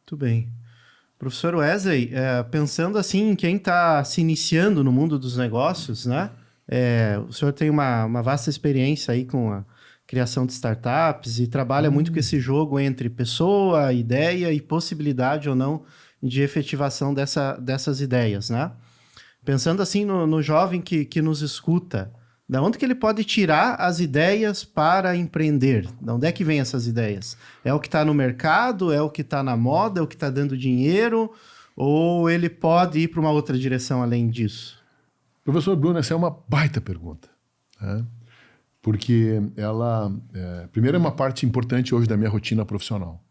Muito bem. Professor Wesley, pensando assim em quem está se iniciando no mundo dos negócios, né? O senhor tem uma vasta experiência aí com a criação de startups e trabalha muito com esse jogo entre pessoa, ideia e possibilidade ou não de efetivação dessas ideias, né? Pensando assim no jovem que nos escuta, da onde que ele pode tirar as ideias para empreender? Da onde é que vem essas ideias? É o que está no mercado? É o que está na moda? É o que está dando dinheiro? Ou ele pode ir para uma outra direção além disso? Professor Bruno, essa é uma baita pergunta, né? Porque ela, primeiro, é uma parte importante hoje da minha rotina profissional,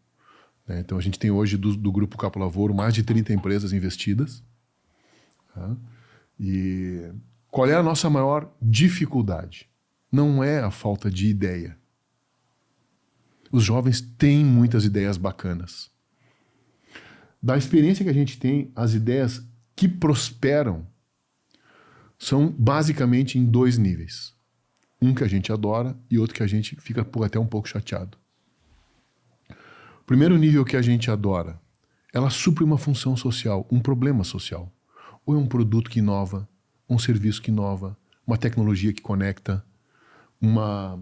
né? Então, a gente tem hoje do Grupo Capo Lavouro mais de 30 empresas investidas. Tá? E qual é a nossa maior dificuldade? Não é a falta de ideia. Os jovens têm muitas ideias bacanas. Da experiência que a gente tem, as ideias que prosperam são basicamente em dois níveis. Um que a gente adora e outro que a gente fica até um pouco chateado. O primeiro nível que a gente adora, ela supre uma função social, um problema social. Ou é um produto que inova, um serviço que inova, uma tecnologia que conecta, uma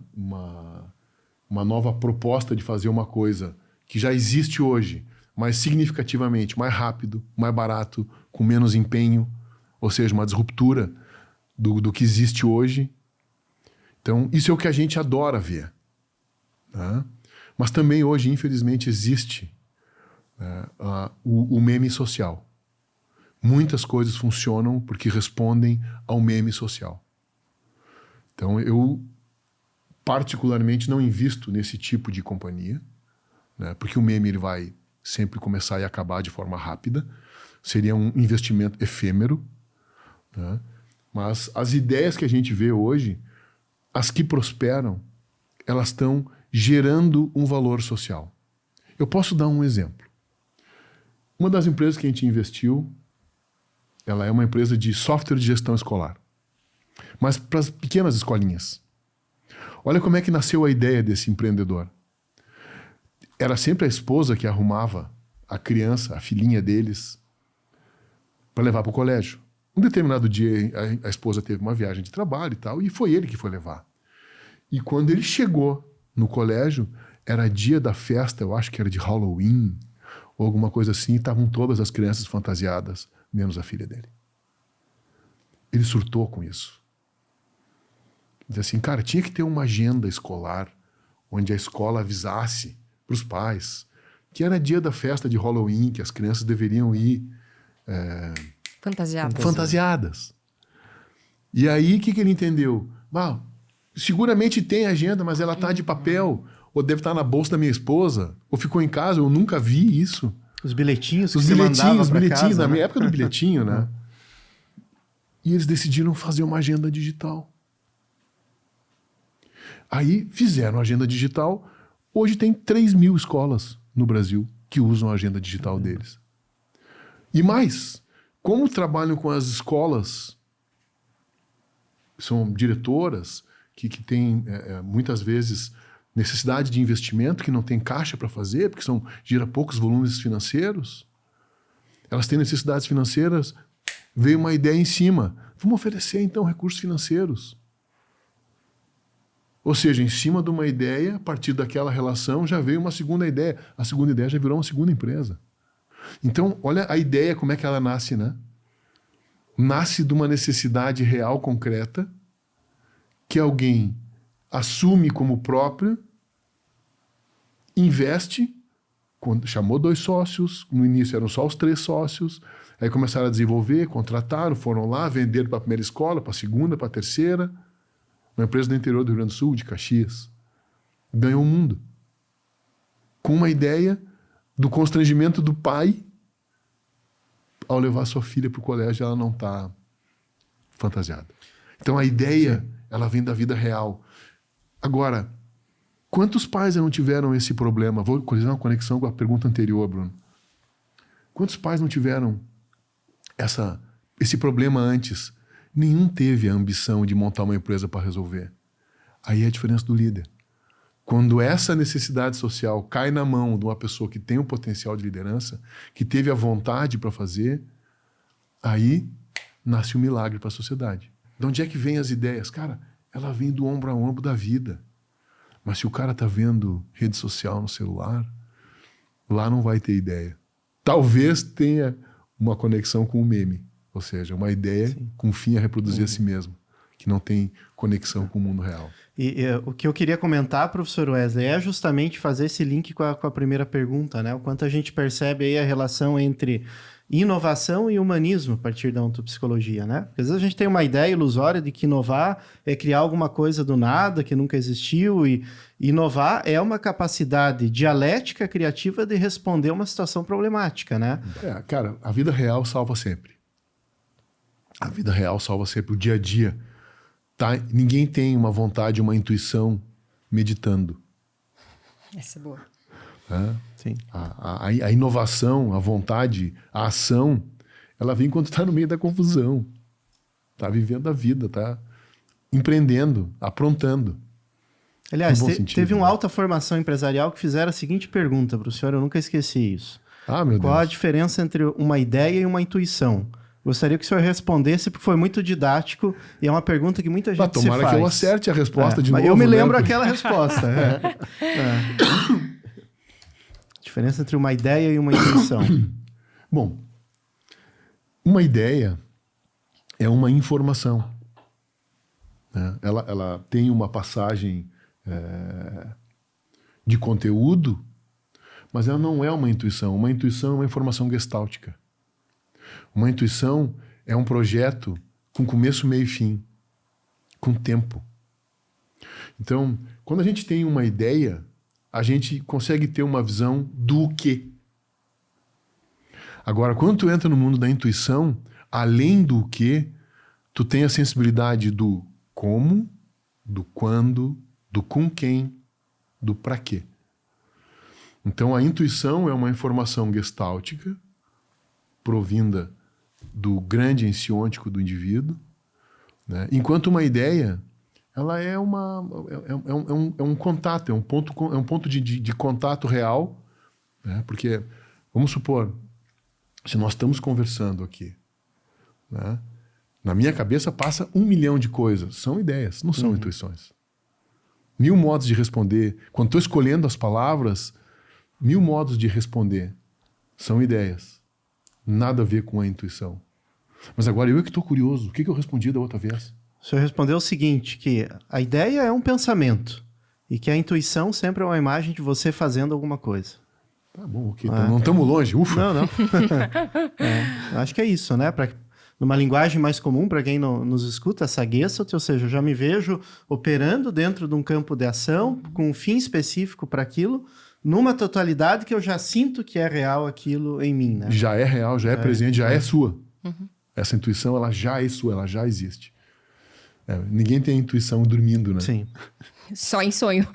nova proposta de fazer uma coisa que já existe hoje, mas significativamente mais rápido, mais barato, com menos empenho, ou seja, uma disruptura do que existe hoje. Então, isso é o que a gente adora ver, né? Mas também hoje, infelizmente, existe o meme social. Muitas coisas funcionam porque respondem ao meme social. Então, eu particularmente não invisto nesse tipo de companhia, né? Porque o meme ele vai sempre começar e acabar de forma rápida. Seria um investimento efêmero, né? Mas as ideias que a gente vê hoje, as que prosperam, elas estão gerando um valor social. Eu posso dar um exemplo. Uma das empresas que a gente investiu, ela é uma empresa de software de gestão escolar, mas para as pequenas escolinhas. Olha como é que nasceu a ideia desse empreendedor. Era sempre a esposa que arrumava a criança, a filhinha deles, para levar para o colégio. Um determinado dia, a esposa teve uma viagem de trabalho e tal, e foi ele que foi levar. E quando ele chegou no colégio, era dia da festa, eu acho que era de Halloween, ou alguma coisa assim, e estavam todas as crianças fantasiadas, menos a filha dele. Ele surtou com isso. Diz assim, cara, tinha que ter uma agenda escolar, onde a escola avisasse para os pais que era dia da festa de Halloween, que as crianças deveriam ir fantasiadas. E aí, o que ele entendeu? Seguramente tem agenda, mas ela tá de papel, ou deve estar na bolsa da minha esposa, ou ficou em casa, eu nunca vi isso. Os bilhetinhos que você mandava para casa, na né? minha época do bilhetinho, né? E eles decidiram fazer uma agenda digital. Aí fizeram a agenda digital. Hoje tem 3.000 escolas no Brasil que usam a agenda digital deles. E mais, como trabalham com as escolas, são diretoras que têm muitas vezes necessidade de investimento, que não tem caixa para fazer, porque gira poucos volumes financeiros. Elas têm necessidades financeiras, veio uma ideia em cima. Vamos oferecer, então, recursos financeiros. Ou seja, em cima de uma ideia, a partir daquela relação, já veio uma segunda ideia. A segunda ideia já virou uma segunda empresa. Então, olha a ideia, como é que ela nasce, né? Nasce de uma necessidade real, concreta, que alguém assume como própria, investe, chamou 2 sócios, no início eram só os 3 sócios, aí começaram a desenvolver, contrataram, foram lá, venderam para a primeira escola, para a segunda, para a terceira, uma empresa do interior do Rio Grande do Sul, de Caxias. Ganhou o mundo. Com uma ideia do constrangimento do pai ao levar sua filha para o colégio, ela não está fantasiada. Então a ideia, ela vem da vida real. Agora, quantos pais não tiveram esse problema? Vou fazer uma conexão com a pergunta anterior, Bruno. Quantos pais não tiveram esse problema antes? Nenhum teve a ambição de montar uma empresa para resolver. Aí é a diferença do líder. Quando essa necessidade social cai na mão de uma pessoa que tem um potencial de liderança, que teve a vontade para fazer, aí nasce um milagre para a sociedade. De onde é que vem as ideias? Cara, ela vem do ombro a ombro da vida. Mas se o cara tá vendo rede social no celular, lá não vai ter ideia. Talvez tenha uma conexão com o meme, ou seja, uma ideia com fim a reproduzir a si mesmo, que não tem conexão com o mundo real. E o que eu queria comentar, professor Wesley, é justamente fazer esse link com a primeira pergunta, né? O quanto a gente percebe aí a relação entre inovação e humanismo a partir da ontopsicologia, né? Porque às vezes a gente tem uma ideia ilusória de que inovar é criar alguma coisa do nada, que nunca existiu, e inovar é uma capacidade dialética criativa de responder uma situação problemática, né? Cara, a vida real salva sempre. A vida real salva sempre, o dia a dia. Tá? Ninguém tem uma vontade, uma intuição meditando. Essa é boa. Sim. A inovação, a vontade, a ação, ela vem quando está no meio da confusão. Está vivendo a vida, está empreendendo, aprontando. Aliás, teve uma alta formação empresarial que fizeram a seguinte pergunta para o senhor, eu nunca esqueci isso. Meu Qual Deus. a diferença entre uma ideia e uma intuição? Gostaria que o senhor respondesse, porque foi muito didático e é uma pergunta que muita gente se faz. Tomara que eu acerte a resposta de mas novo. eu me né? lembro aquela resposta. Diferença entre uma ideia e uma intuição. Bom, uma ideia é uma informação. Né? Ela tem uma passagem de conteúdo, mas ela não é uma intuição. Uma intuição é uma informação gestáltica. Uma intuição é um projeto com começo, meio e fim, com tempo. Então, quando a gente tem uma ideia, a gente consegue ter uma visão do quê. Agora, quando tu entra no mundo da intuição, além do quê, tu tem a sensibilidade do como, do quando, do com quem, do para quê. Então, a intuição é uma informação gestáltica, provinda do grande ensiôntico do indivíduo, né? Enquanto uma ideia, ela é um contato, é um ponto de contato real, né? Porque, vamos supor, se nós estamos conversando aqui, né? Na minha cabeça passa 1 milhão de coisas, são ideias, não são intuições. 1000 modos de responder, quando estou escolhendo as palavras, 1000 modos de responder, são ideias. Nada a ver com a intuição. Mas agora eu que estou curioso. O que eu respondi da outra vez? O senhor respondeu o seguinte, que a ideia é um pensamento e que a intuição sempre é uma imagem de você fazendo alguma coisa. Tá bom, ok. Então não estamos longe, ufa. Não. Eu acho que é isso, né? Numa linguagem mais comum, para quem nos escuta, sagueçat, ou seja, eu já me vejo operando dentro de um campo de ação com um fim específico para aquilo, numa totalidade que eu já sinto que é real aquilo em mim, né? Já é real, já é presente, já é sua. Essa intuição, ela já é sua, ela já existe. Ninguém tem a intuição dormindo, né? Sim. Só em sonho.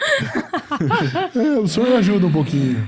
O sonho ajuda um pouquinho.